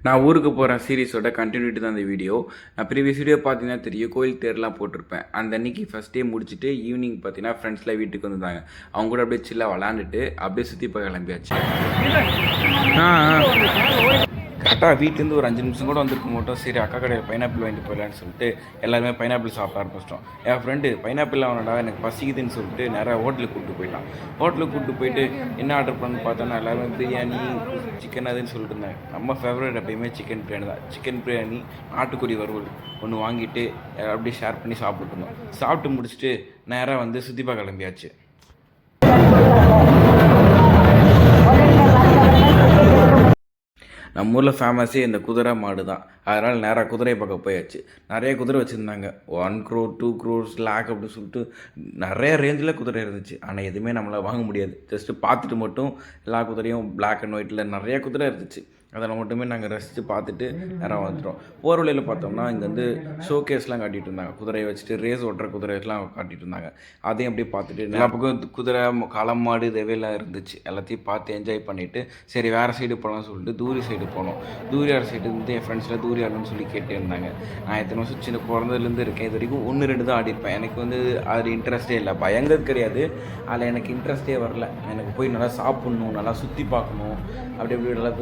நான் ஊருக்கு போகிற சீரிஸோட கண்டினியூட்டி தான் அந்த வீடியோ. நான் ப்ரீவியஸ் வீடியோ பார்த்தீங்கன்னா தெரியும், கோயில் தேர்லாம் போட்டிருப்பேன். அந்த அன்றைக்கி ஃபஸ்ட் டே முடிச்சுட்டு ஈவினிங் பார்த்தீங்கன்னா ஃப்ரெண்ட்ஸ்லாம் வீட்டுக்கு வந்துருந்தாங்க. அவங்க கூட அப்படியே சில்லாக விளாண்டுட்டு அப்படியே சுற்றி போய் கிளம்பியாச்சு. கரெக்டாக வீட்டிலேருந்து ஒரு 5 நிமிஷம் கூட வந்துருக்க மாட்டோம். சரி அக்கா கடையில் பைனாப்பிள் வாங்கிட்டு போயிடலான்னு சொல்லிட்டு எல்லாருமே பைனாப்பிள் சாப்பிட ஆரம்பிச்சிட்டோம். என் ஃப்ரெண்டு பைனாப்பிள் அவனடா எனக்கு பசிக்குதுன்னு சொல்லிட்டு நிறையா ஹோட்டலுக்கு கூப்பிட்டு போயிட்டான். ஹோட்டலுக்கு கூப்பிட்டு போயிட்டு என்ன ஆர்டர் பண்ணு பார்த்தோன்னா எல்லாருமே பிரியாணி சிக்கன் அதுன்னு சொல்லிட்டு இருந்தாங்க. நம்ம ஃபேவரட் எப்பயுமே சிக்கன் பிரியாணி தான். சிக்கன் பிரியாணி நாட்டுக்கோழி வறுவல் ஒன்று வாங்கிட்டு அப்படியே ஷேர் பண்ணி சாப்பிட்டுருந்தோம். சாப்பிட்டு முடிச்சுட்டு நேராக வந்து சுற்றி பார்க்க கிளம்பியாச்சு. நம்ம ஊரில் ஃபேமஸே இந்த குதிரை மாடு தான். அதனால் நேராக குதிரை பக்கம் போயாச்சு. நிறைய குதிரை வச்சுருந்தாங்க. 1 crore 2 crores லேக் அப்படின்னு சொல்லிட்டு நிறைய ரேஞ்சில் குதிரை இருந்துச்சு. ஆனால் எதுவுமே நம்மளால் வாங்க முடியாது. ஜஸ்ட்டு பார்த்துட்டு மட்டும் எல்லா குதிரையும் பிளாக் அண்ட் ஒயிட்டில் நிறைய குதிரை இருந்துச்சு. அதில் மட்டுமே நாங்கள் ரசித்து பார்த்துட்டு நேராக வந்துட்டோம். போகிற வழியில் பார்த்தோம்னா இங்கே வந்து ஷோகேஸ்லாம் காட்டிகிட்டு இருந்தாங்க. குதிரையை வச்சுட்டு ரேஸ் ஓட்டுற குதிரைலாம் காட்டிகிட்டு இருந்தாங்க. அதையும் அப்படியே பார்த்துட்டு எல்லா பக்கம் குதிரை களம் மாடு இதெல்லாம் இருந்துச்சு. எல்லாத்தையும் பார்த்து என்ஜாய் பண்ணிவிட்டு சரி வேறு சைடு போகலாம்னு சொல்லிட்டு தூரி சைடு போனோம். தூரியார் சைடு வந்து என் ஃப்ரெண்ட்ஸில் தூரியார்னு சொல்லி கேட்டே இருந்தாங்க. நான் எத்தனை வருஷம் சின்ன பிறந்ததுலேருந்து இருக்கேன். இது வரைக்கும் 1-2 தான் ஆடிருப்பேன். எனக்கு வந்து அது இன்ட்ரெஸ்ட்டே இல்லை. பயங்கிறது கிடையாது, அதில் எனக்கு இன்ட்ரெஸ்ட்டே வரல. எனக்கு போய் நல்லா சாப்பிட்ணும், நல்லா சுற்றி பார்க்கணும், அப்படி நல்லா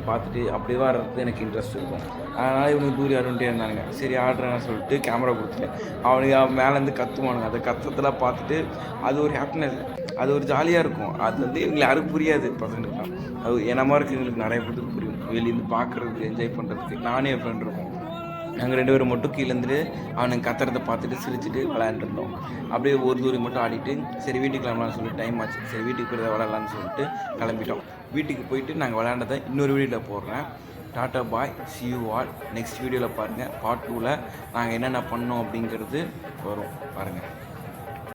பார்த்துட்டு அப்படியே வர்றது எனக்கு இன்ட்ரெஸ்ட் இருக்கும். அதனால் இவனுக்கு தூரி ஆடுன்ட்டே இருந்தானுங்க. சரி ஆடுறேன்னு சொல்லிட்டு கேமரா கொடுத்துட்டேன். அவனுக்கு மேலேருந்து கற்றுவானுங்க. அதை கற்றுறதெல்லாம் பார்த்துட்டு அது ஒரு ஹாப்பினஸ், அது ஒரு ஜாலியாக இருக்கும். அது வந்து எங்களுக்கு யாருக்கும் புரியாது பசங்களுக்குலாம். அது என்னமா இருக்குது எங்களுக்கு நிறைய பேருக்கு புரியும். வெளியிருந்து பார்க்குறதுக்கு என்ஜாய் பண்ணுறதுக்கு நானே என் ஃப்ரெண்ட் இருக்கோம். நாங்கள் 2 பேரும் மட்டும் கீழேருந்து அவனுக்கு கத்துறதை பார்த்துட்டு சிரிச்சுட்டு விளையாண்டுருந்தோம். அப்படியே ஒரு தூரம் மட்டும் ஆடிட்டு சரி வீட்டுக்கு கிளம்பலான்னு சொல்லிட்டு டைம் ஆச்சு. சரி வீட்டுக்கு போய் விளையாடலான்னு சொல்லிட்டு கிளம்பிட்டோம். வீட்டுக்கு போயிட்டு நாங்கள் விளையாண்டதை இன்னொரு வீடியோவில் போடுறேன். Tata bye, see you all. Next வீடியோவில் பாருங்கள். பார்ட் 2ல் நாங்கள் என்னென்ன பண்ணோம் அப்படிங்கிறது வரும் பாருங்கள்.